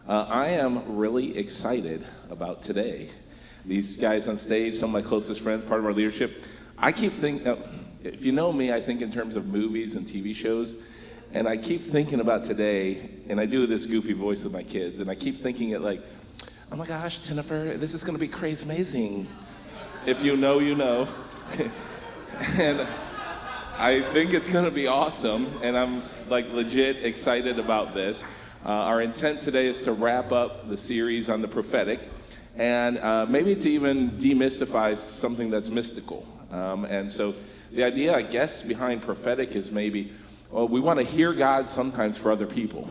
I am really excited about today. These guys on stage, some of my closest friends, part of our leadership. I keep thinking, if you know me, I think in terms of movies and TV shows, and I keep thinking about today, and I do this goofy voice with my kids, and I keep thinking it like, oh my gosh, Jennifer, this is going to be crazy amazing. If you know, you know. And I think it's going to be awesome, and I'm like legit excited about this. Our intent today is to wrap up the series on the prophetic, and maybe to even demystify something that's mystical. And so the idea, I guess, behind prophetic is maybe, well, we want to hear God sometimes for other people.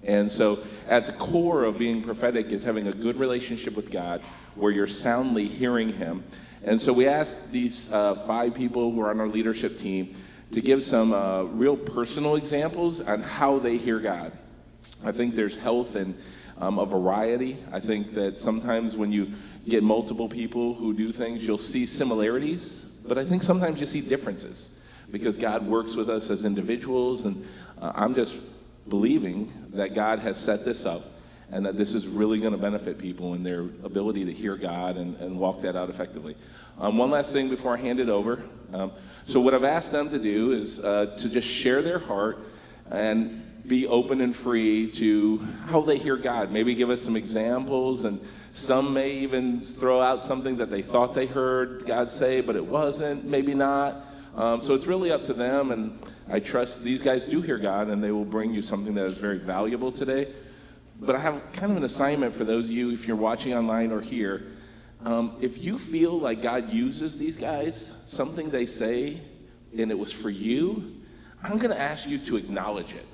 And so at the core of being prophetic is having a good relationship with God where you're soundly hearing him. And so we asked these 5 people who are on our leadership team to give some real personal examples on how they hear God. I think there's health in a variety. I think that sometimes when you get multiple people who do things, you'll see similarities, but I think sometimes you see differences because God works with us as individuals, and I'm just believing that God has set this up and that this is really going to benefit people in their ability to hear God and walk that out effectively. One last thing before I hand it over. So what I've asked them to do is to just share their heart and be open and free to how they hear God. Maybe give us some examples, and some may even throw out something that they thought they heard God say, but it wasn't, maybe not. So it's really up to them, and I trust these guys do hear God, and they will bring you something that is very valuable today. But I have kind of an assignment for those of you, if you're watching online or here. If you feel like God uses these guys, something they say, and it was for you, I'm going to ask you to acknowledge it.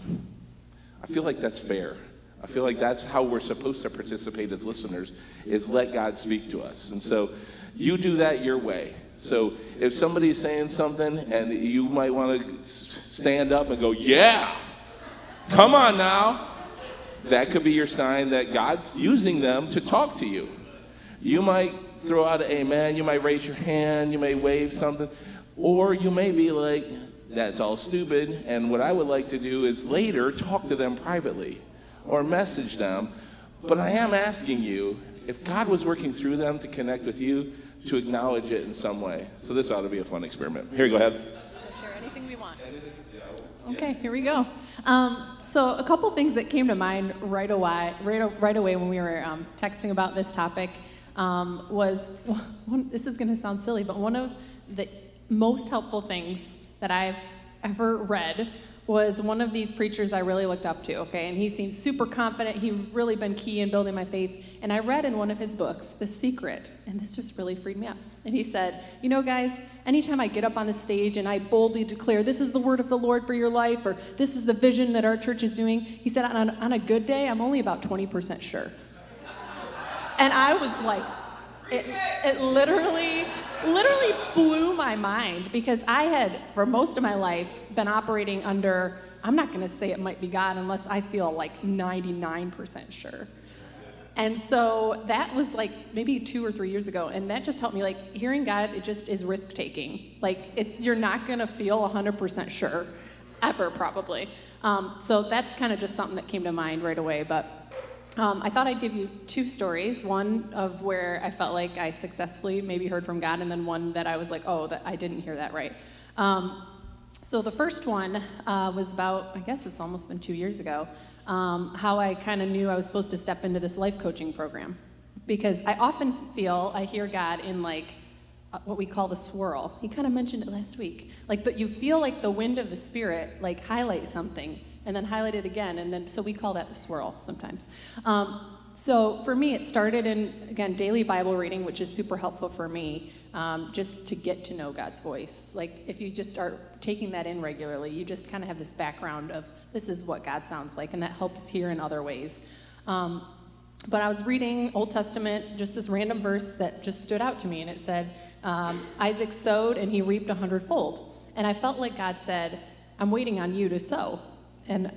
I feel like that's fair. I feel like that's how we're supposed to participate as listeners, is let God speak to us. And so you do that your way. So if somebody's saying something and you might want to stand up and go, yeah, come on now, that could be your sign that God's using them to talk to you. You might throw out an amen, you might raise your hand, you may wave something, or you may be like, that's all stupid, and what I would like to do is later talk to them privately or message them. But I am asking you, if God was working through them to connect with you, to acknowledge it in some way. So this ought to be a fun experiment. Here, go ahead. So share anything we want. Okay, here we go. So a couple things that came to mind right away when we were texting about this topic was, this is going to sound silly, but one of the most helpful things that I've ever read was one of these preachers I really looked up to, okay? And he seems super confident. He's really been key in building my faith. And I read in one of his books, The Secret, and this just really freaked me out. And he said, you know, guys, anytime I get up on the stage and I boldly declare, this is the word of the Lord for your life, or this is the vision that our church is doing, he said, on a good day, I'm only about 20% sure. And I was like, it literally blew my mind, because I had, for most of my life, been operating under, I'm not going to say it might be God unless I feel like 99% sure. And so that was like maybe 2 or 3 years ago, and that just helped me. Like, hearing God, it just is risk-taking. Like, you're not going to feel 100% sure, ever, probably. So that's kind of just something that came to mind right away. But I thought I'd give you 2 stories, one of where I felt like I successfully maybe heard from God, and then one that I was like, oh, that I didn't hear that right. So the first one was about, I guess it's almost been 2 years ago, how I kind of knew I was supposed to step into this life coaching program. Because I often feel I hear God in like what we call the swirl. He kind of mentioned it last week. Like, you feel like the wind of the Spirit like highlight something, and then highlight it again, and then, so we call that the swirl sometimes. So for me, it started in, again, daily Bible reading, which is super helpful for me, just to get to know God's voice. Like, if you just start taking that in regularly, you just kind of have this background of, this is what God sounds like, and that helps here in other ways. But I was reading Old Testament, just this random verse that just stood out to me, and it said, Isaac sowed and he reaped 100-fold. And I felt like God said, I'm waiting on you to sow, and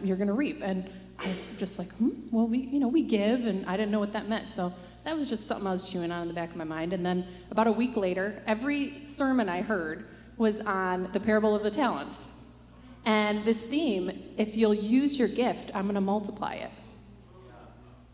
you're going to reap. And I was just like, well, we give, and I didn't know what that meant. So that was just something I was chewing on in the back of my mind. And then about a week later, every sermon I heard was on the parable of the talents. And this theme, if you'll use your gift, I'm going to multiply it.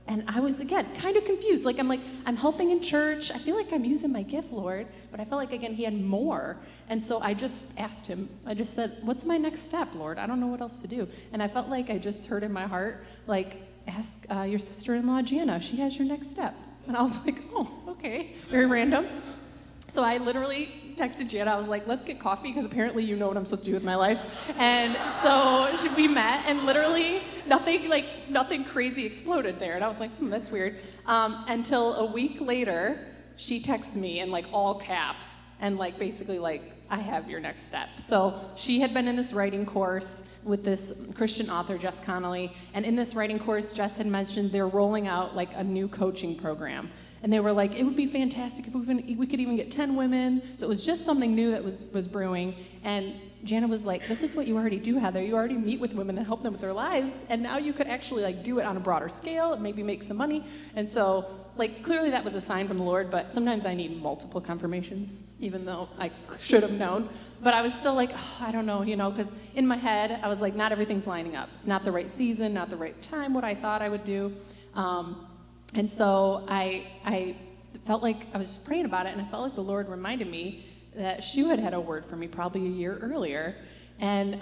And I was, again, kind of confused. Like, I'm helping in church. I feel like I'm using my gift, Lord. But I felt like, again, he had more. And so I just asked him. I just said, what's my next step, Lord? I don't know what else to do. And I felt like I just heard in my heart, like, ask your sister-in-law, Jana. She has your next step. And I was like, oh, okay. Very random. So I literally texted Jana. I was like, let's get coffee, because apparently you know what I'm supposed to do with my life. And so we met, and literally nothing crazy exploded there. And I was like, that's weird. Until a week later, she texts me in like all caps, and like basically like, I have your next step. So she had been in this writing course with this Christian author, Jess Connolly. And in this writing course, Jess had mentioned they're rolling out like a new coaching program. And they were like, it would be fantastic if we could even get 10 women. So it was just something new that was brewing. And Jana was like, this is what you already do, Heather. You already meet with women and help them with their lives. And now you could actually like do it on a broader scale and maybe make some money. And so like clearly that was a sign from the Lord, but sometimes I need multiple confirmations, even though I should have known. But I was still like, oh, I don't know, because in my head, I was like, not everything's lining up. It's not the right season, not the right time, what I thought I would do. And so I felt like I was just praying about it, and I felt like the Lord reminded me that SHUH had a word for me probably a year earlier. And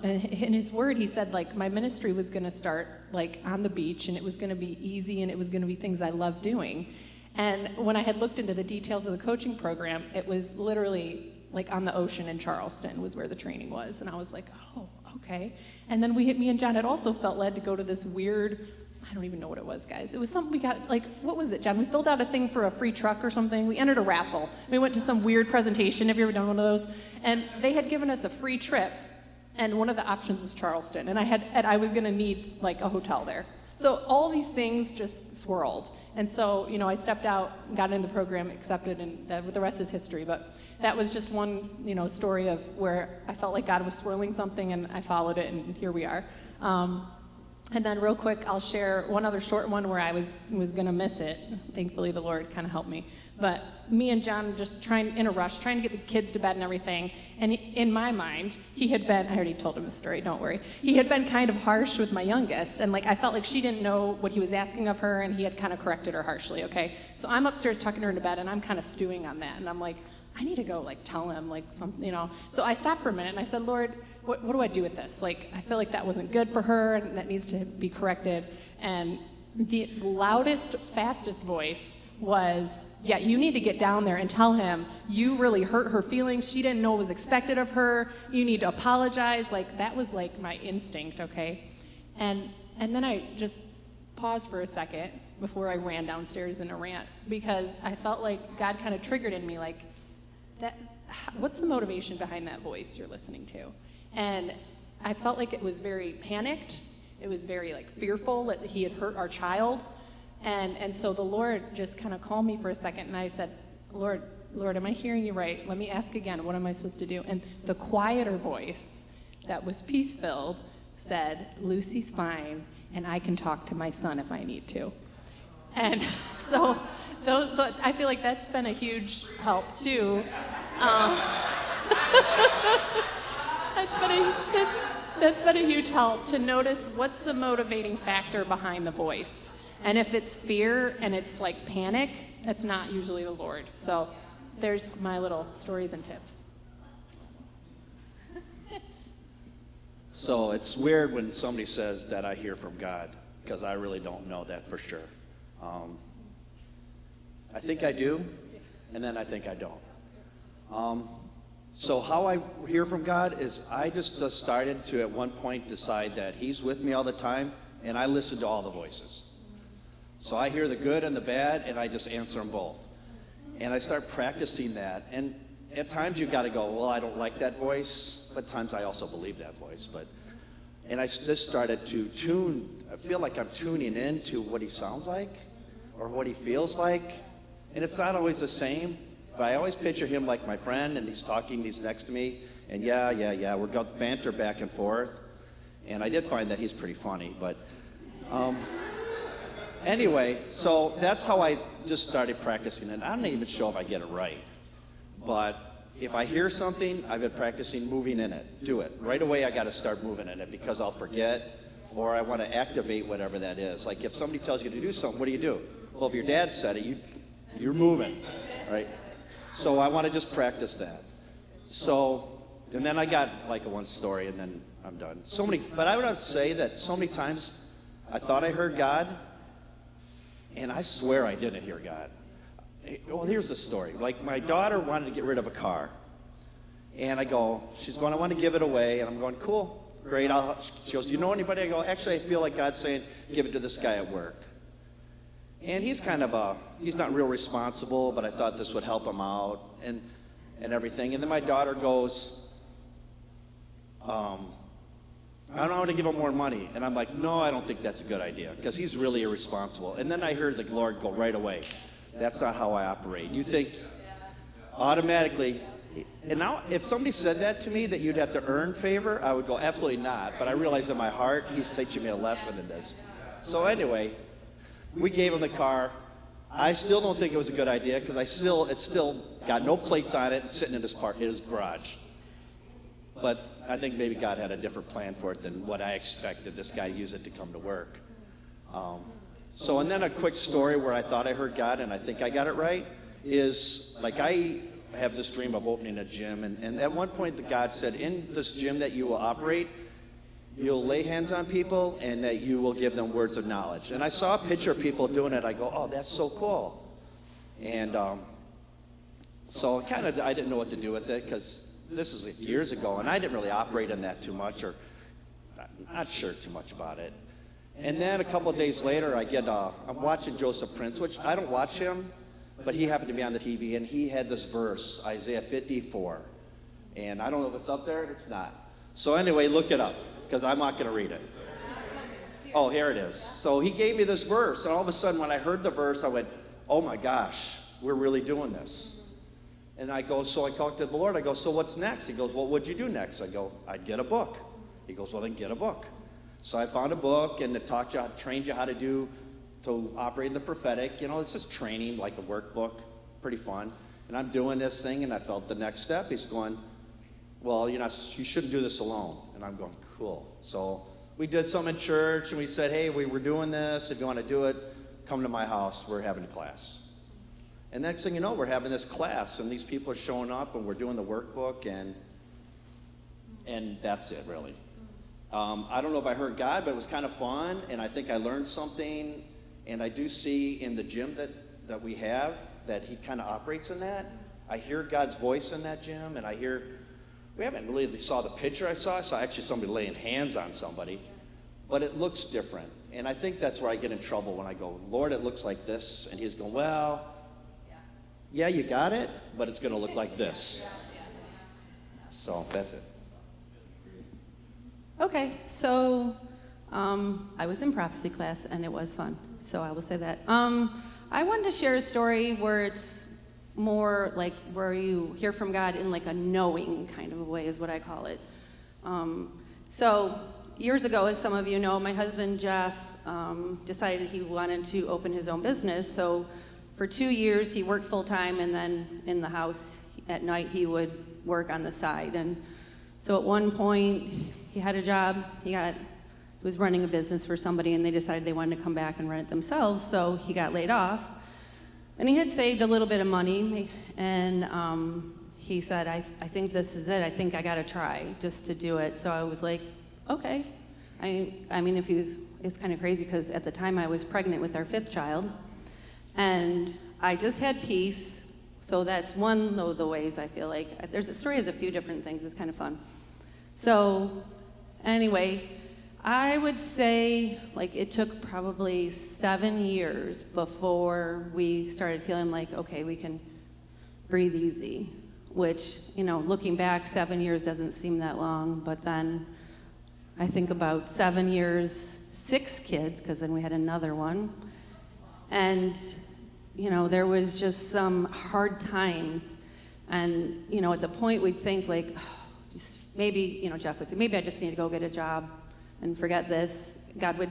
in his word, he said, like, my ministry was going to start, like, on the beach, and it was going to be easy, and it was going to be things I love doing. And when I had looked into the details of the coaching program, it was literally, like, on the ocean in Charleston was where the training was. And I was like, oh, okay. And then me and John had also felt led to go to this weird, I don't even know what it was, guys. It was something we got, like, what was it, John? We filled out a thing for a free truck or something. We entered a raffle. We went to some weird presentation. Have you ever done one of those? And they had given us a free trip, and one of the options was Charleston. And I was going to need, like, a hotel there. So all these things just swirled. And so, I stepped out, got into the program, accepted, and the rest is history. But that was just one, story of where I felt like God was swirling something, and I followed it, and here we are. And then real quick, I'll share one other short one where I was going to miss it. Thankfully, the Lord kind of helped me. But me and John just in a rush, trying to get the kids to bed and everything. And in my mind, he had been, I already told him the story, don't worry. He had been kind of harsh with my youngest. And like, I felt like she didn't know what he was asking of her, and he had kind of corrected her harshly, okay? So I'm upstairs tucking her into bed, and I'm kind of stewing on that. And I'm like, I need to go like tell him like something, So I stopped for a minute, and I said, Lord, what do I do with this? Like, I feel like that wasn't good for her, and that needs to be corrected. And the loudest, fastest voice was, yeah, you need to get down there and tell him you really hurt her feelings. She didn't know what was expected of her. You need to apologize. Like, that was like my instinct, okay? And then I just paused for a second before I ran downstairs in a rant, because I felt like God kind of triggered in me, like, what's the motivation behind that voice you're listening to? And I felt like it was very panicked. It was very like fearful that he had hurt our child. And so the Lord just kind of calmed me for a second, and I said, Lord, am I hearing you right? Let me ask again, what am I supposed to do? And the quieter voice that was peace-filled said, Lucy's fine, and I can talk to my son if I need to. And so I feel like that's been a huge help too. That's been a huge help to notice what's the motivating factor behind the voice. And if it's fear and it's like panic, that's not usually the Lord. So there's my little stories and tips. So it's weird when somebody says that I hear from God, because I really don't know that for sure. I think I do, and then I think I don't. So how I hear from God is I just started to at one point decide that he's with me all the time, and I listen to all the voices. So I hear the good and the bad, and I just answer them both. And I start practicing that. And at times you've got to go, well, I don't like that voice, but at times I also believe that voice. And I just started to I feel like I'm tuning in to what he sounds like or what he feels like. And it's not always the same. But I always picture him like my friend, and he's talking, he's next to me, and yeah, we're going to banter back and forth. And I did find that he's pretty funny, but anyway, so that's how I just started practicing it. I'm not even sure if I get it right, but if I hear something, I've been practicing moving in it. Do it. Right away, I got to start moving in it, because I'll forget, or I want to activate whatever that is. Like if somebody tells you to do something, what do? Well, if your dad said it, you're moving, right? So I want to just practice that. So, and then I got like one story, and then I'm done. But I would say that so many times I thought I heard God, and I swear I didn't hear God. Well, here's the story. Like my daughter wanted to get rid of a car, and she's going, I want to give it away, and I'm going, cool, great. She goes, do you know anybody? I go, actually, I feel like God's saying, give it to this guy at work. And he's he's not real responsible, but I thought this would help him out and everything. And then my daughter goes, I don't want to give him more money. And I'm like, no, I don't think that's a good idea, because he's really irresponsible. And then I heard the Lord go right away, that's not how I operate. You think automatically, and now if somebody said that to me, that you'd have to earn favor, I would go, absolutely not. But I realized in my heart, he's teaching me a lesson in this. So anyway, we gave him the car. I still don't think it was a good idea, because it's still got no plates on it and sitting in his garage. But I think maybe God had a different plan for it than what I expected this guy to use it to come to work. And then a quick story where I thought I heard God and I think I got it right is, like, I have this dream of opening a gym, and at one point the God said, in this gym that you will operate, you'll lay hands on people and that you will give them words of knowledge. And I saw a picture of people doing it. I go, oh, that's so cool. And so I didn't know what to do with it, because this is years ago, and I didn't really operate in that too much, or not sure too much about it. And then a couple of days later, I'm watching Joseph Prince, which I don't watch him, but he happened to be on the TV, and he had this verse, Isaiah 54. And I don't know if it's up there. It's not. So anyway, look it up, because I'm not going to read it. Oh, here it is. So he gave me this verse, and all of a sudden when I heard the verse, I went, oh my gosh, we're really doing this. And so I talked to the Lord. I go, so what's next? He goes, well, what'd you do next? I go, I'd get a book. He goes, well, then get a book. So I found a book, and it trained you how to operate in the prophetic. You know, it's just training, like a workbook, pretty fun. And I'm doing this thing, and I felt the next step. He's going, well, you shouldn't do this alone. And I'm going, cool. So we did some in church, and we said, hey, we were doing this. If you want to do it, come to my house. We're having a class. And next thing you know, we're having this class, and these people are showing up, and we're doing the workbook, and that's it, really. I don't know if I heard God, but it was kind of fun, and I think I learned something. And I do see in the gym that we have that he kind of operates in that. I hear God's voice in that gym, and we haven't really saw the picture I saw. I saw actually somebody laying hands on somebody, but it looks different. And I think that's where I get in trouble, when I go, Lord, it looks like this. And he's going, well, yeah, you got it, but it's going to look like this. So that's it. Okay, so I was in prophecy class, and it was fun. So I will say that. I wanted to share a story where it's more like where you hear from God in like a knowing kind of a way is what I call it. So years ago, as some of you know, my husband Jeff decided he wanted to open his own business. So for 2 years, he worked full time, and then in the house at night, he would work on the side. And so at one point, he had a job. He was running a business for somebody, and they decided they wanted to come back and run it themselves, so he got laid off. And he had saved a little bit of money, and he said, I think this is it. I think I got to try just to do it. So I was like, okay. I mean, it's kind of crazy, because at the time I was pregnant with our 5th child, and I just had peace. So that's one of the ways I feel like. There's a story has a few different things. It's kind of fun. So anyway, I would say like it took probably 7 years before we started feeling like, okay, we can breathe easy, which, looking back, 7 years doesn't seem that long, but then I think about 7 years, 6 kids, because then we had another one, and, there was just some hard times, and, at the point we'd think like, just maybe, Jeff would say, maybe I just need to go get a job and forget this. God would,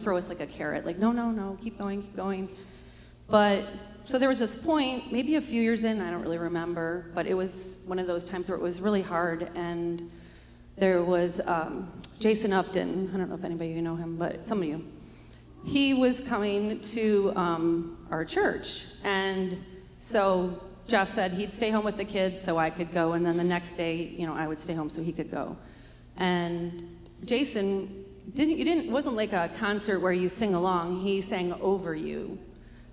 throw us like a carrot, like, no, keep going. But, so there was this point, maybe a few years in, I don't really remember, but it was one of those times where it was really hard, and there was Jason Upton. I don't know if anybody of you know him, but some of you. He was coming to our church, and so Jeff said he'd stay home with the kids so I could go, and then the next day, I would stay home so he could go. And Jason wasn't like a concert where you sing along. He sang over you,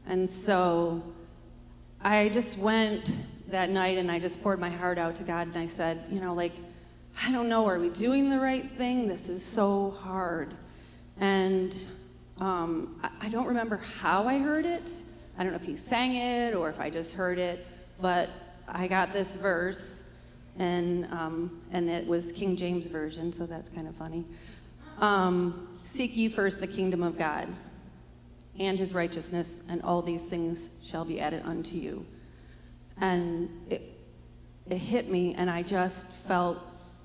and so I just went that night and I just poured my heart out to God, and I said, I don't know, are we doing the right thing? This is so hard. And I don't remember how I heard it. I don't know if he sang it or if I just heard it, but I got this verse, and it was King James Version, so that's kind of funny. Seek ye first the kingdom of God and his righteousness, and all these things shall be added unto you. And it hit me, and I just felt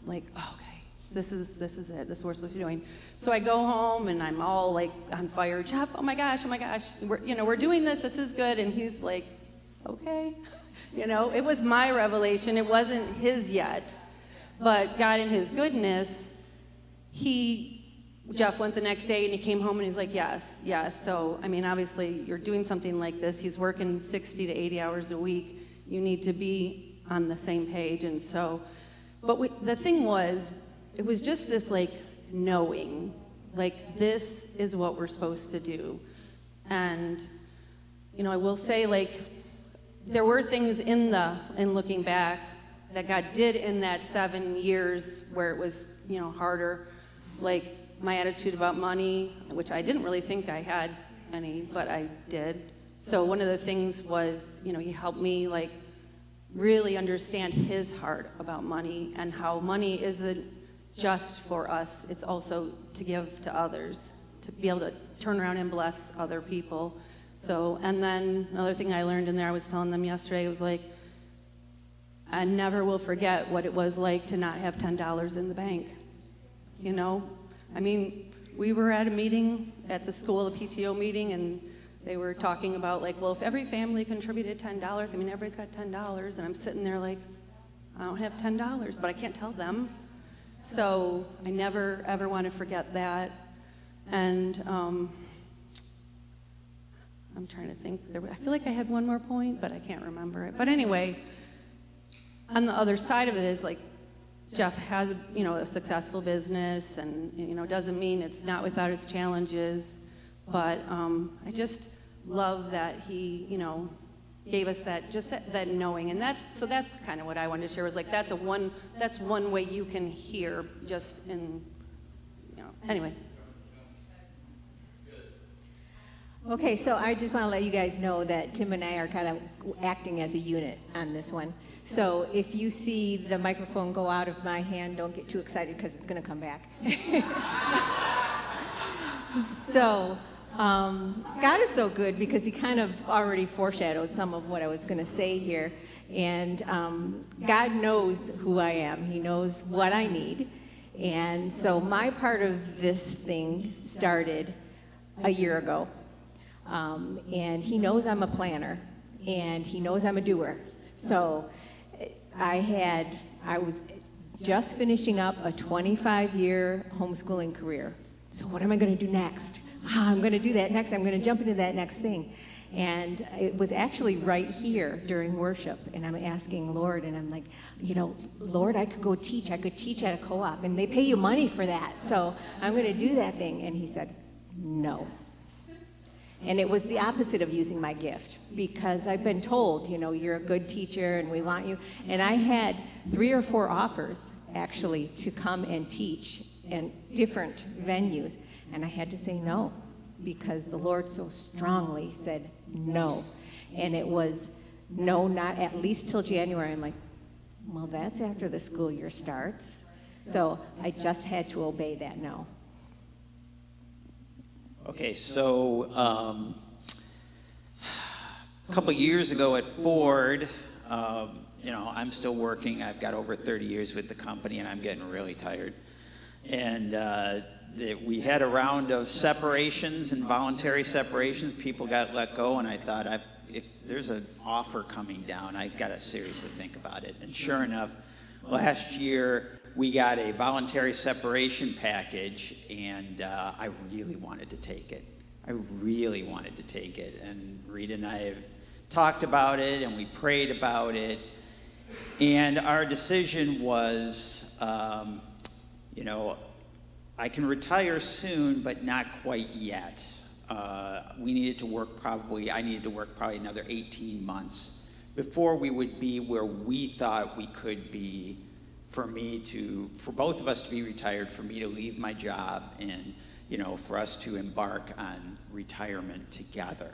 like, okay, this is it. This is what we're supposed to be doing. So I go home and I'm all like on fire. Jeff, oh my gosh, we're doing this. This is good. And he's like, okay, it was my revelation. It wasn't his yet, but God in his goodness, Jeff went the next day and he came home and he's like, yes. So obviously you're doing something like this. He's working 60 to 80 hours a week. You need to be on the same page. And so, but the thing was, it was just this knowing, this is what we're supposed to do. And, I will say there were things in looking back that God did in that 7 years where it was, harder, like my attitude about money, which I didn't really think I had any, but I did. So one of the things was, he helped me really understand his heart about money, and how money isn't just for us, it's also to give to others, to be able to turn around and bless other people. So, and then another thing I learned in there, I was telling them yesterday, was I never will forget what it was like to not have $10 in the bank. We were at a meeting at the school, a PTO meeting, and they were talking about well, if every family contributed $10, everybody's got $10, and I'm sitting there I don't have $10, but I can't tell them. So I never, ever want to forget that. And I'm trying to think. I feel like I had one more point, but I can't remember it. But anyway, on the other side of it is Jeff has, a successful business, and, doesn't mean it's not without its challenges. But I just love that he, gave us that knowing, and that's kind of what I wanted to share. Was that's one way you can hear just in, anyway. Okay, so I just want to let you guys know that Tim and I are kind of acting as a unit on this one. So if you see the microphone go out of my hand, don't get too excited because it's going to come back. So. God is so good because he kind of already foreshadowed some of what I was going to say here. And God knows who I am. He knows what I need. And so my part of this thing started a year ago. And he knows I'm a planner. And he knows I'm a doer. So I was just finishing up a 25-year homeschooling career. So what am I going to do next? I'm going to do that next. I'm going to jump into that next thing. And it was actually right here during worship. And I'm asking Lord, and I'm like, Lord, I could go teach. I could teach at a co-op. And they pay you money for that. So I'm going to do that thing. And he said, no. And it was the opposite of using my gift. Because I've been told, you're a good teacher and we want you. And I had 3 or 4 offers, actually, to come and teach in different venues. And I had to say no, because the Lord so strongly said no. And it was no, not at least till January. I'm like, well, that's after the school year starts. So I just had to obey that no. Okay, so a couple years ago at Ford, I'm still working. I've got over 30 years with the company, and I'm getting really tired. And we had a round of separations and voluntary separations. People got let go, and I thought, if there's an offer coming down, I've got to seriously think about it. And sure enough, last year we got a voluntary separation package, and I really wanted to take it. I really wanted to take it. And Rita and I have talked about it, and we prayed about it. And our decision was, you know, I can retire soon, but not quite yet. We needed to work I needed to work probably another 18 months before we would be where we thought we could be, for both of us to be retired, for me to leave my job, and, you know, for us to embark on retirement together.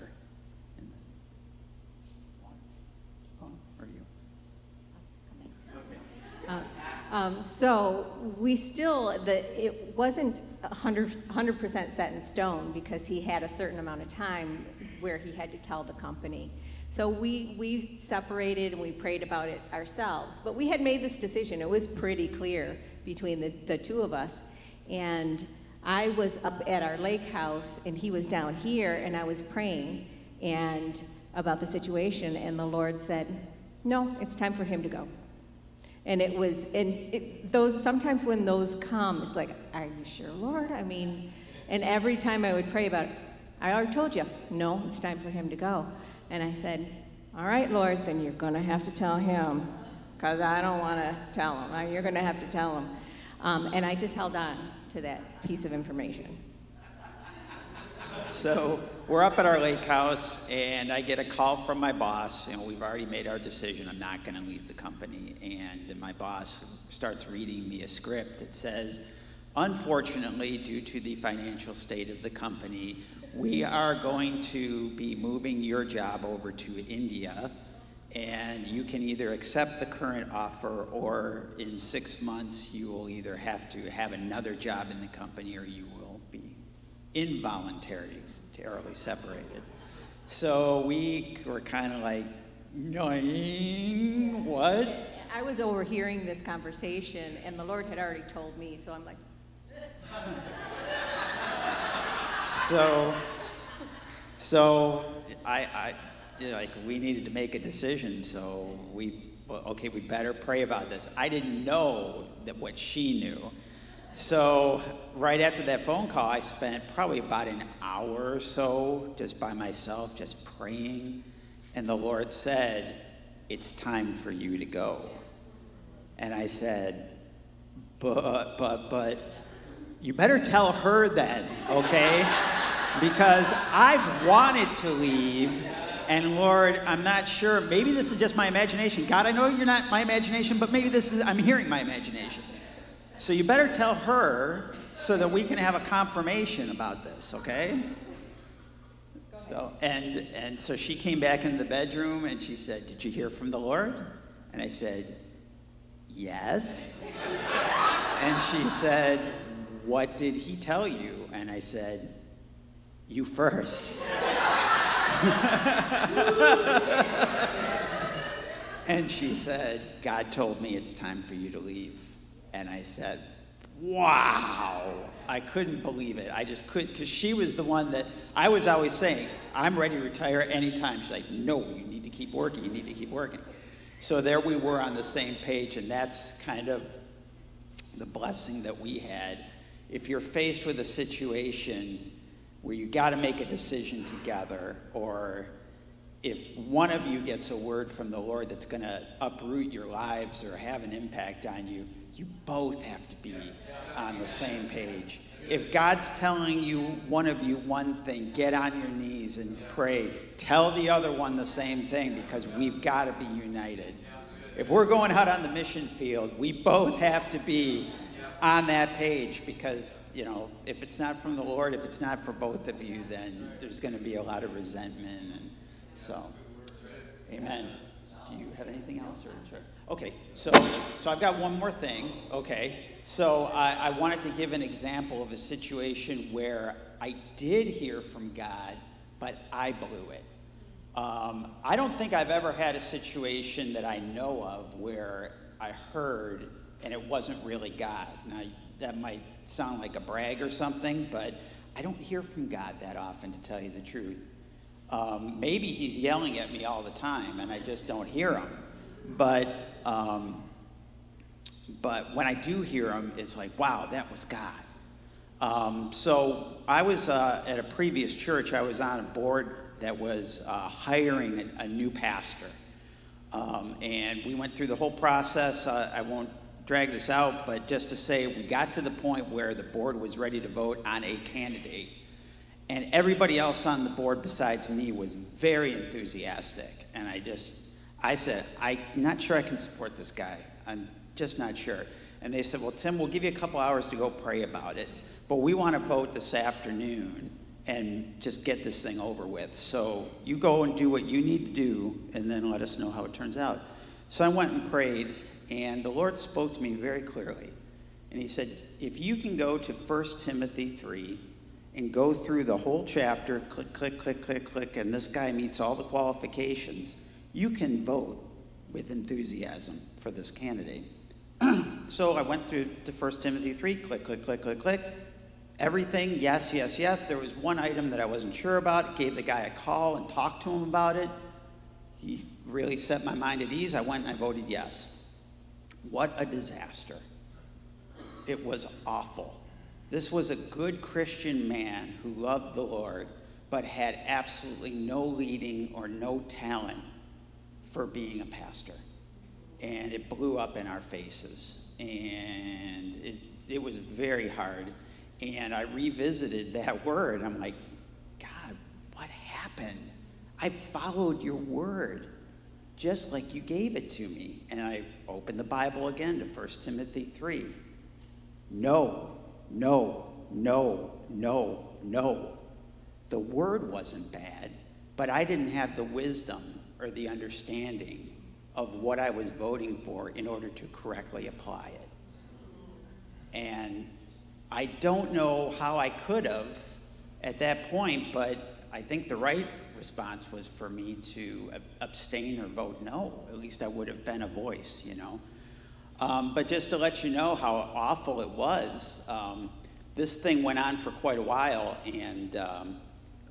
So we still, it wasn't 100% set in stone, because he had a certain amount of time where he had to tell the company. So we separated and we prayed about it ourselves. But we had made this decision. It was pretty clear between the two of us. And I was up at our lake house and he was down here, and I was praying and about the situation, and the Lord said, no, it's time for him to go. And it was, those, sometimes when those come, it's like, are you sure, Lord? I mean, and every time I would pray about it, I already told you, no, it's time for him to go. And I said, all right, Lord, then you're going to have to tell him, because I don't want to tell him. You're going to have to tell him. And I just held on to that piece of information. So we're up at our lake house, and I get a call from my boss. You know, we've already made our decision. I'm not going to leave the company. And my boss starts reading me a script that says, unfortunately, due to the financial state of the company, we are going to be moving your job over to India, and you can either accept the current offer, or in 6 months you will either have to have another job in the company, or you will be involuntarily separated. So we were kind of like, what? I was overhearing this conversation, and the Lord had already told me, so I'm like, So I like, we needed to make a decision, so okay, we better pray about this. I didn't know that what she knew. So right after that phone call, I spent probably about an hour or so just by myself, just praying. And the Lord said, it's time for you to go. And I said, but you better tell her then, okay? Because I've wanted to leave, and Lord, I'm not sure, maybe this is just my imagination. God, I know you're not my imagination, but maybe I'm hearing my imagination. So you better tell her so that we can have a confirmation about this, okay? So, and so she came back into the bedroom and she said, did you hear from the Lord? And I said, yes. And she said, what did he tell you? And I said, you first. And she said, God told me it's time for you to leave. And I said, wow. I couldn't believe it. I just couldn't, because she was the one that I was always saying, I'm ready to retire anytime. She's like, no, you need to keep working. You need to keep working. So there we were on the same page, and that's kind of the blessing that we had. If you're faced with a situation where you got to make a decision together, or if one of you gets a word from the Lord that's going to uproot your lives or have an impact on you, you both have to be on the same page. If God's telling you, one of you, one thing, get on your knees and pray. Tell the other one the same thing, because we've got to be united. If we're going out on the mission field, we both have to be on that page, because, you know, if it's not from the Lord, if it's not for both of you, then there's going to be a lot of resentment. And so, amen. Do you have anything else? Or sure? Okay, so I've got one more thing. Okay, so I wanted to give an example of a situation where I did hear from God, but I blew it. I don't think I've ever had a situation that I know of where I heard and it wasn't really God. Now, that might sound like a brag or something, but I don't hear from God that often, to tell you the truth. Maybe he's yelling at me all the time and I just don't hear him. But But when I do hear them, it's like, wow, that was God. So I was at a previous church, I was on a board that was hiring a new pastor. And we went through the whole process. I won't drag this out, but just to say we got to the point where the board was ready to vote on a candidate. And everybody else on the board besides me was very enthusiastic. And I said, I'm not sure I can support this guy. I'm just not sure. And they said, well, Tim, we'll give you a couple hours to go pray about it, but we want to vote this afternoon and just get this thing over with. So you go and do what you need to do, and then let us know how it turns out. So I went and prayed, and the Lord spoke to me very clearly. And he said, if you can go to 1 Timothy 3 and go through the whole chapter, click, click, click, click, click, and this guy meets all the qualifications, you can vote with enthusiasm for this candidate. So I went through to 1 Timothy 3, click, click, click, click, click. Everything, yes, yes, yes. There was one item that I wasn't sure about. Gave the guy a call and talked to him about it. He really set my mind at ease. I went and I voted yes. What a disaster. It was awful. This was a good Christian man who loved the Lord, but had absolutely no leading or no talent for being a pastor. And it blew up in our faces. And it was very hard. And I revisited that word. I'm like, God, what happened? I followed your word just like you gave it to me. And I opened the Bible again to 1 Timothy 3. No, no, no, no, no. The word wasn't bad, but I didn't have the wisdom or the understanding of what I was voting for in order to correctly apply it. And I don't know how I could have at that point, but I think the right response was for me to abstain or vote no. At least I would have been a voice, you know. But just to let you know how awful it was, this thing went on for quite a while, and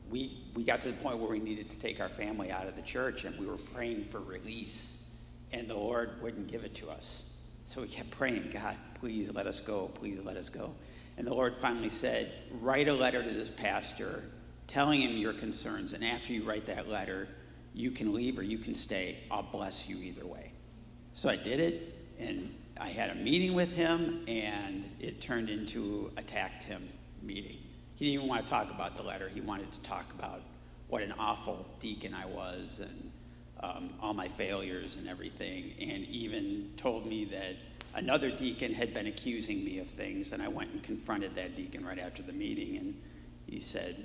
we got to the point where we needed to take our family out of the church, and we were praying for release, and the Lord wouldn't give it to us. So we kept praying, God, please let us go, please let us go. And the Lord finally said, write a letter to this pastor telling him your concerns, and after you write that letter, you can leave or you can stay. I'll bless you either way. So I did it, and I had a meeting with him, and it turned into a tact him meeting. He didn't even want to talk about the letter. He wanted to talk about what an awful deacon I was and all my failures and everything, and even told me that another deacon had been accusing me of things, and I went and confronted that deacon right after the meeting, and he said,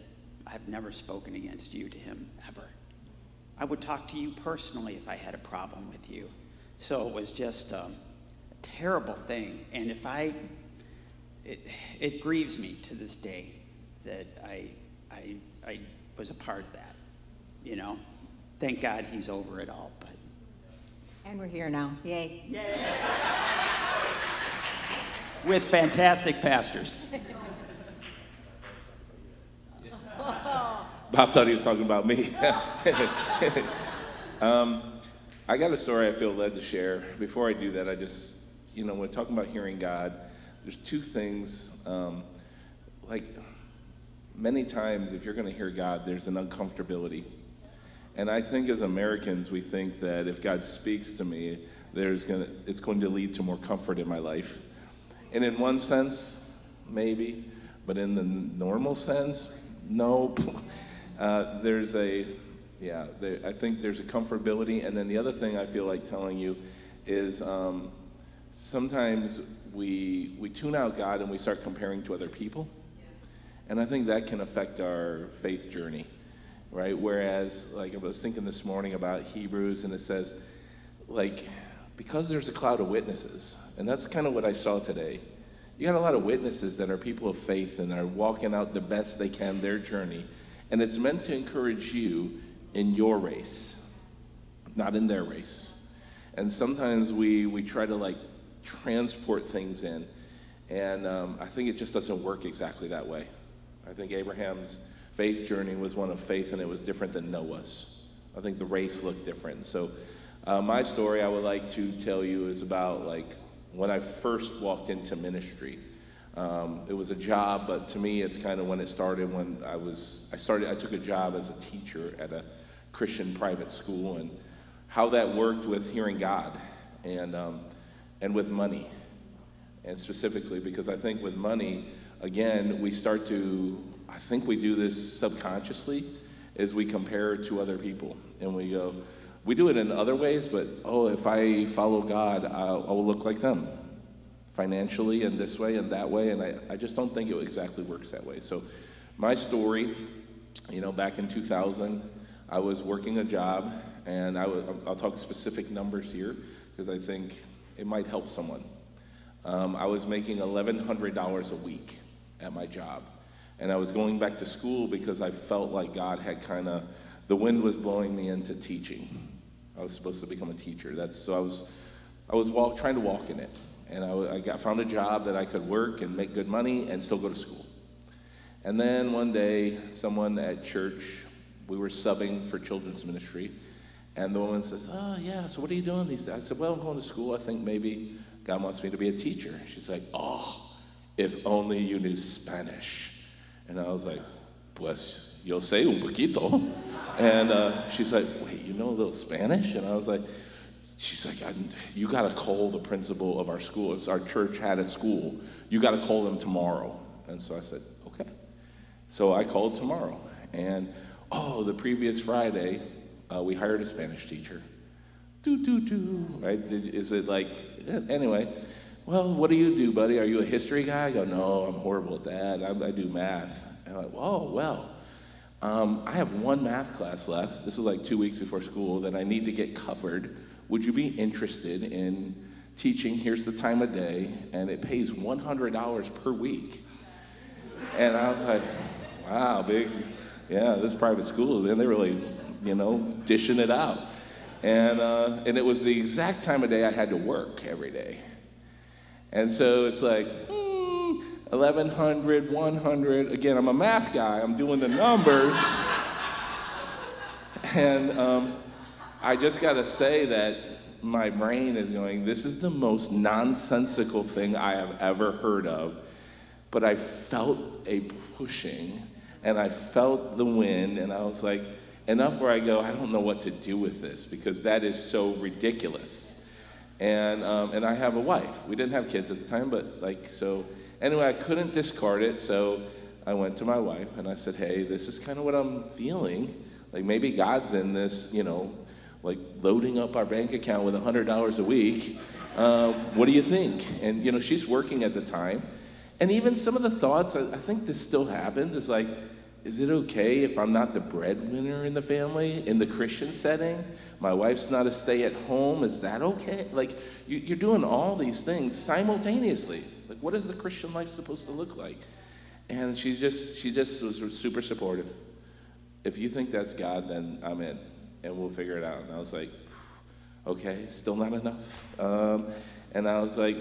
I've never spoken against you to him, ever. I would talk to you personally if I had a problem with you. So it was just a terrible thing, and it grieves me to this day that I was a part of that, you know. Thank God he's over it all, but. And we're here now, yay. Yay. With fantastic pastors. Bob thought he was talking about me. I got a story I feel led to share. Before I do that, I just, you know, when talking about hearing God, there's two things. Like, many times, if you're going to hear God, there's an uncomfortability. And I think as Americans, we think that if God speaks to me, it's going to lead to more comfort in my life. And in one sense, maybe, but in the normal sense, no. I think there's a comfortability. And then the other thing I feel like telling you is sometimes we tune out God and we start comparing to other people. And I think that can affect our faith journey, right? Whereas, like I was thinking this morning about Hebrews, and it says, like, because there's a cloud of witnesses, and that's kind of what I saw today. You got a lot of witnesses that are people of faith and are walking out the best they can their journey. And it's meant to encourage you in your race, not in their race. And sometimes we try to like transport things in. And I think it just doesn't work exactly that way. I think Abraham's faith journey was one of faith, and it was different than Noah's. I think the race looked different. So my story I would like to tell you is about like when I first walked into ministry. It was a job, but to me, it's kind of when it started. When I took a job as a teacher at a Christian private school, and how that worked with hearing God, and with money, and specifically because I think with money, again, we start to. I think we do this subconsciously, is we compare it to other people, and we go. We do it in other ways, but if I follow God, I will look like them. Financially and this way and that way, and I just don't think it exactly works that way. So my story, back in 2000, I was working a job, and I'll talk specific numbers here because I think it might help someone. I was making $1,100 a week at my job, and I was going back to school because I felt like God had the wind was blowing me into teaching. I was supposed to become a teacher. I was trying to walk in it. And I found a job that I could work and make good money and still go to school. And then one day, someone at church, we were subbing for children's ministry, and the woman says, "Oh, yeah, so what are you doing these days?" I said, "Well, I'm going to school. I think maybe God wants me to be a teacher." She's like, "Oh, if only you knew Spanish." And I was like, "Pues, yo sé un poquito." And she's like, "Wait, you know a little Spanish?" And I was like, she's like, "You got to call the principal of our school. Our church had a school. You got to call them tomorrow." And so I said, "Okay." So I called tomorrow. And, the previous Friday, we hired a Spanish teacher. Right? Is it like, anyway, "Well, what do you do, buddy? Are you a history guy?" I go, "No, I'm horrible at that. I do math." And I'm like, "Oh, well, I have one math class left. This is like 2 weeks before school that I need to get covered. Would you be interested in teaching? Here's the time of day, and it pays $100 per week." And I was like, wow, this private school, man, they're really, dishing it out. And it was the exact time of day I had to work every day. And so it's like, 1,100, 100. Again, I'm a math guy. I'm doing the numbers. And I just got to say that my brain is going, this is the most nonsensical thing I have ever heard of. But I felt a pushing, and I felt the wind, and I was like, enough where I go, I don't know what to do with this, because that is so ridiculous. And I have a wife. We didn't have kids at the time, but so anyway, I couldn't discard it, so I went to my wife, and I said, "Hey, this is kind of what I'm feeling. Like maybe God's in this, like loading up our bank account with $100 a week. What do you think?" And she's working at the time, and even some of the thoughts, I think this still happens, is like, is it okay if I'm not the breadwinner in the family in the Christian setting? My wife's not a stay-at-home. Is that okay? Like you're doing all these things simultaneously. Like what is the Christian life supposed to look like? And she just was super supportive. "If you think that's God, then I'm in, and we'll figure it out." And I was like, okay, still not enough. And I was like,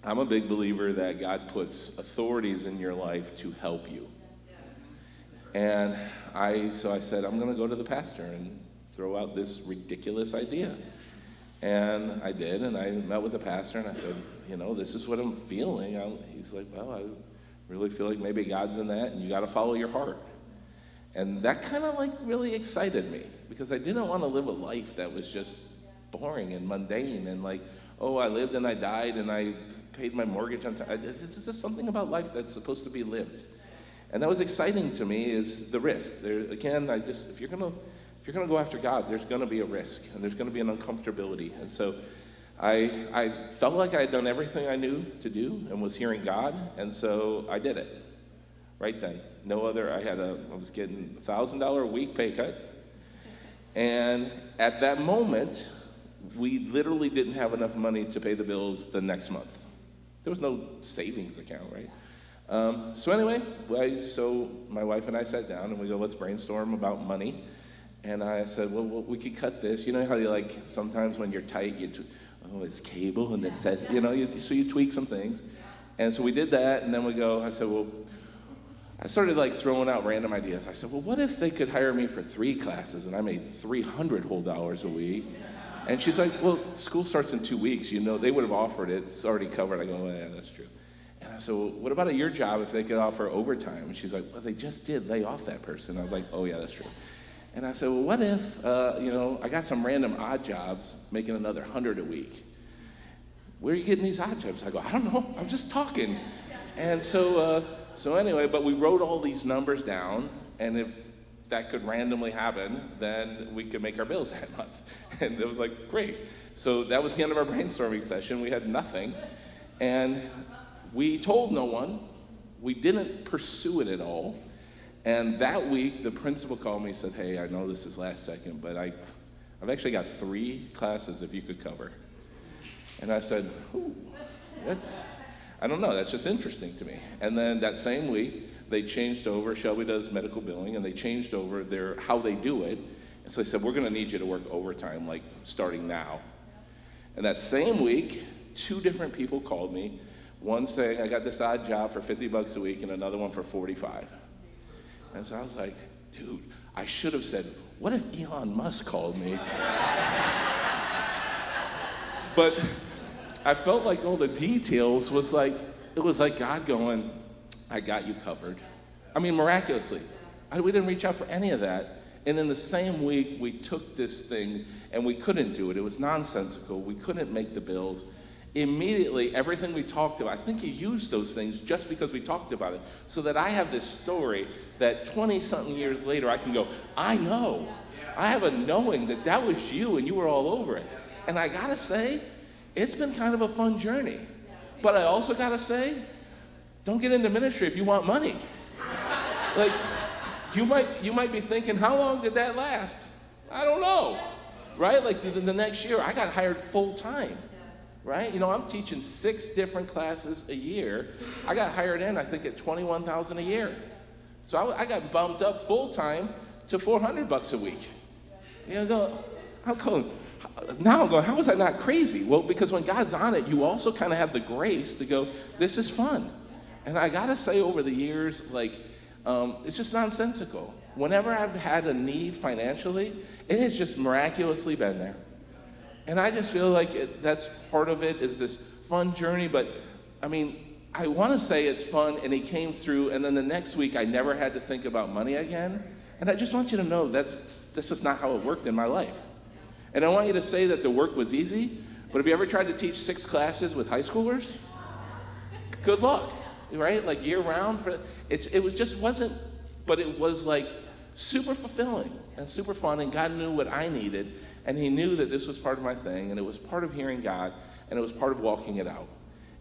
I'm a big believer that God puts authorities in your life to help you. And so I said, I'm going to go to the pastor and throw out this ridiculous idea. And I did, and I met with the pastor, and I said, this is what I'm feeling. He's like, "Well, I really feel like maybe God's in that, and you got to follow your heart." And that kind of really excited me, because I didn't want to live a life that was just boring and mundane and I lived and I died and I paid my mortgage on time. It's just something about life that's supposed to be lived. And that was exciting to me, is the risk. Again, if you're gonna go after God, there's gonna be a risk, and there's gonna be an uncomfortability. And so I felt like I had done everything I knew to do and was hearing God, and so I did it right then. I was getting a $1,000 a week pay cut, and at that moment, we literally didn't have enough money to pay the bills the next month. There was no savings account, right? So anyway, so my wife and I sat down and we go, let's brainstorm about money. And I said, well, we could cut this. You know how you sometimes when you're tight, it's cable and it says, so you tweak some things. And so we did that, and then I started throwing out random ideas. I said, well, what if they could hire me for 3 classes and I made $300 whole a week? And she's like, well, school starts in 2 weeks. You know, they would have offered it. It's already covered. I go, well, yeah, that's true. And I said, well, what about at your job if they could offer overtime? And she's like, well, they just did lay off that person. I was like, oh, yeah, that's true. And I said, well, what if, you know, I got some random odd jobs making another 100 a week. Where are you getting these odd jobs? I go, I don't know. I'm just talking. And so anyway, but we wrote all these numbers down, and if that could randomly happen, then we could make our bills that month. And it was like, great. So that was the end of our brainstorming session. We had nothing. And we told no one. We didn't pursue it at all. And that week, the principal called me and said, hey, I know this is last second, but I've actually got 3 classes if you could cover. And I said, ooh, I don't know, that's just interesting to me. And then that same week, they changed over, Shelby does medical billing, and they changed over how they do it. And so they said, we're gonna need you to work overtime, like starting now. And that same week, 2 different people called me, one saying, I got this odd job for 50 bucks a week and another one for 45. And so I was like, dude, I should have said, what if Elon Musk called me? But I felt like all the details was like, it was like God going, I got you covered. I mean, miraculously. We didn't reach out for any of that. And in the same week, we took this thing and we couldn't do it. It was nonsensical. We couldn't make the bills. Immediately, everything we talked about, I think he used those things just because we talked about it, so that I have this story that 20-something years later, I can go, I know. I have a knowing that that was you and you were all over it. And I gotta say, it's been kind of a fun journey. But I also gotta say, don't get into ministry if you want money. Like, you might be thinking, how long did that last? I don't know, right? Like the next year, I got hired full time, right? You know, I'm teaching 6 different classes a year. I got hired in, I think, at $21,000 a year. So I got bumped up full time to 400 bucks a week. You know, now I'm going, how was I not crazy? Well, because when God's on it, you also kind of have the grace to go, this is fun. And I gotta say, over the years, like, it's just nonsensical. Whenever I've had a need financially, it has just miraculously been there. And I just feel like that's part of it, is this fun journey. But I mean, I want to say it's fun, and he came through, and then the next week I never had to think about money again. And I just want you to know this is not how it worked in my life. And I want you to say that the work was easy, but have you ever tried to teach 6 classes with high schoolers? Good luck, right? Like year round. But it was like super fulfilling and super fun, and God knew what I needed, and he knew that this was part of my thing, and it was part of hearing God, and it was part of walking it out.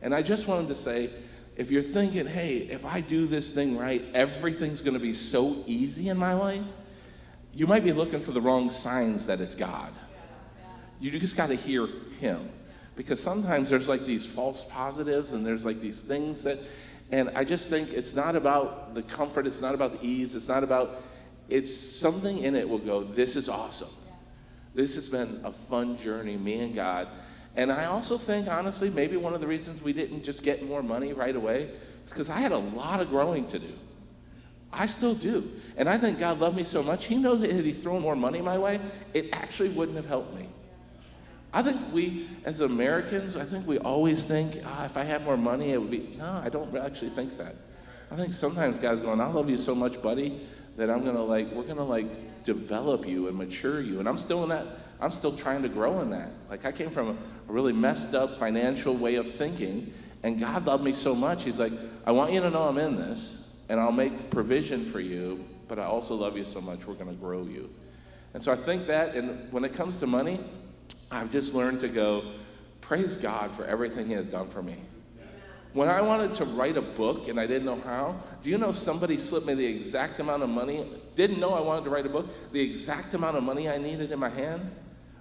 And I just wanted to say, if you're thinking, hey, if I do this thing right, everything's gonna be so easy in my life, you might be looking for the wrong signs that it's God. You just gotta hear him. Because sometimes there's like these false positives, and there's like these things and I just think it's not about the comfort, it's not about the ease, it's something in it will go, this is awesome. This has been a fun journey, me and God. And I also think, honestly, maybe one of the reasons we didn't just get more money right away is because I had a lot of growing to do. I still do. And I think God loved me so much, he knows that had he thrown more money my way, it actually wouldn't have helped me. I think we, as Americans, I think we always think, if I had more money, it would be, no, I don't actually think that. I think sometimes God's going, I love you so much, buddy, that we're gonna develop you and mature you. And I'm still in that, I'm still trying to grow in that. Like, I came from a really messed up financial way of thinking, and God loved me so much, he's like, I want you to know I'm in this, and I'll make provision for you, but I also love you so much, we're gonna grow you. And so I think that, and when it comes to money, I've just learned to go, praise God for everything he has done for me. When I wanted to write a book and I didn't know how, do you know somebody slipped me the exact amount of money, didn't know I wanted to write a book, the exact amount of money I needed in my hand?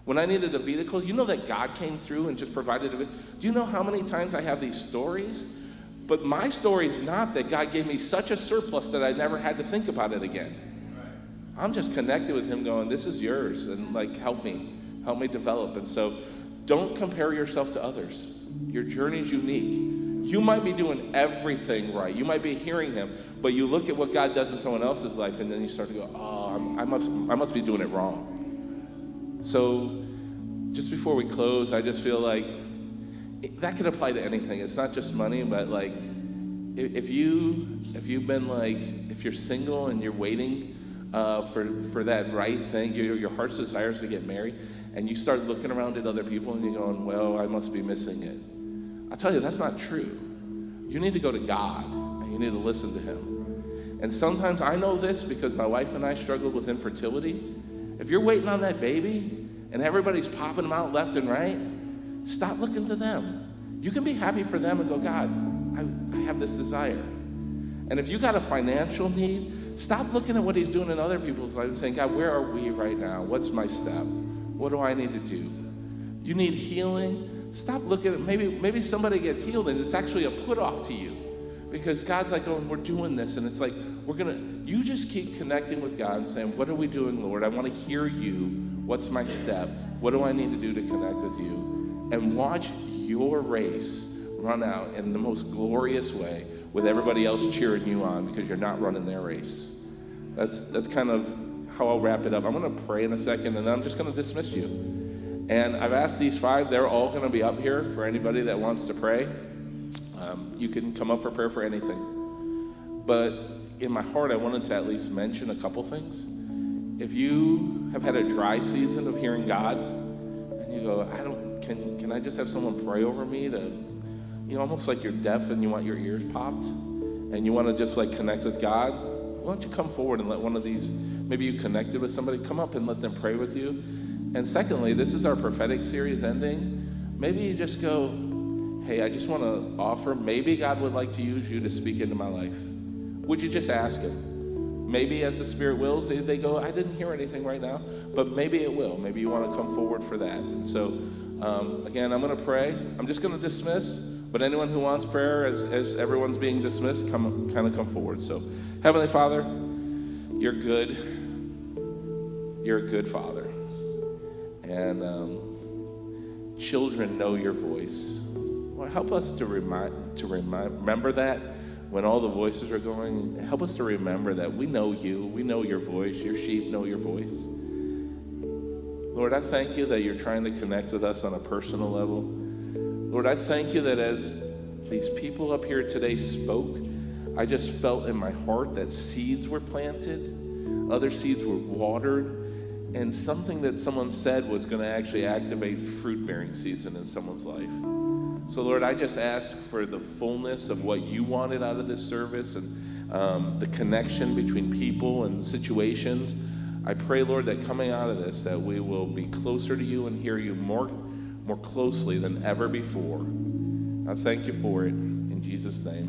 When I needed a vehicle, you know that God came through and just provided a vehicle? Do you know how many times I have these stories? But my story is not that God gave me such a surplus that I never had to think about it again. I'm just connected with him going, this is yours, and like, help me develop. And so don't compare yourself to others. Your journey is unique. You might be doing everything right. You might be hearing him, but you look at what God does in someone else's life, and then you start to go, I must be doing it wrong. So just before we close, I just feel like that could apply to anything. It's not just money, but like if you've been like, if you're single and you're waiting for that right thing, your heart's desire is to get married, and you start looking around at other people and you're going, well, I must be missing it. I'll tell you, that's not true. You need to go to God and you need to listen to him. And sometimes I know this because my wife and I struggled with infertility. If you're waiting on that baby and everybody's popping them out left and right, stop looking to them. You can be happy for them and go, God, I have this desire. And if you got a financial need, stop looking at what he's doing in other people's lives and saying, God, where are we right now? What's my step? What do I need to do? You need healing. Stop looking at, maybe somebody gets healed and it's actually a put off to you. Because God's like, oh, we're doing this. And it's like, you just keep connecting with God and saying, what are we doing, Lord? I want to hear you. What's my step? What do I need to do to connect with you? And watch your race run out in the most glorious way with everybody else cheering you on because you're not running their race. That's kind of how I'll wrap it up. I'm going to pray in a second, and then I'm just going to dismiss you. And I've asked these 5. They're all going to be up here for anybody that wants to pray. You can come up for prayer for anything. But in my heart, I wanted to at least mention a couple things. If you have had a dry season of hearing God, and you go, can I just have someone pray over me to, almost like you're deaf and you want your ears popped, and you want to just like connect with God, why don't you come forward and let one of these, maybe you connected with somebody, come up and let them pray with you. And secondly, this is our prophetic series ending. Maybe you just go, hey, I just want to offer, maybe God would like to use you to speak into my life. Would you just ask him? Maybe as the Spirit wills, they go, I didn't hear anything right now, but maybe it will. Maybe you want to come forward for that. And so, again, I'm going to pray. I'm just going to dismiss, but anyone who wants prayer, as everyone's being dismissed, come forward. So, Heavenly Father, you're good. You're a good Father. And children know your voice. Lord, help us to remember that when all the voices are going. Help us to remember that we know you. We know your voice. Your sheep know your voice. Lord, I thank you that you're trying to connect with us on a personal level. Lord, I thank you that as these people up here today spoke, I just felt in my heart that seeds were planted, other seeds were watered, and something that someone said was going to actually activate fruit-bearing season in someone's life. So, Lord, I just ask for the fullness of what you wanted out of this service and the connection between people and situations. I pray, Lord, that coming out of this, that we will be closer to you and hear you more closely than ever before. I thank you for it. In Jesus' name.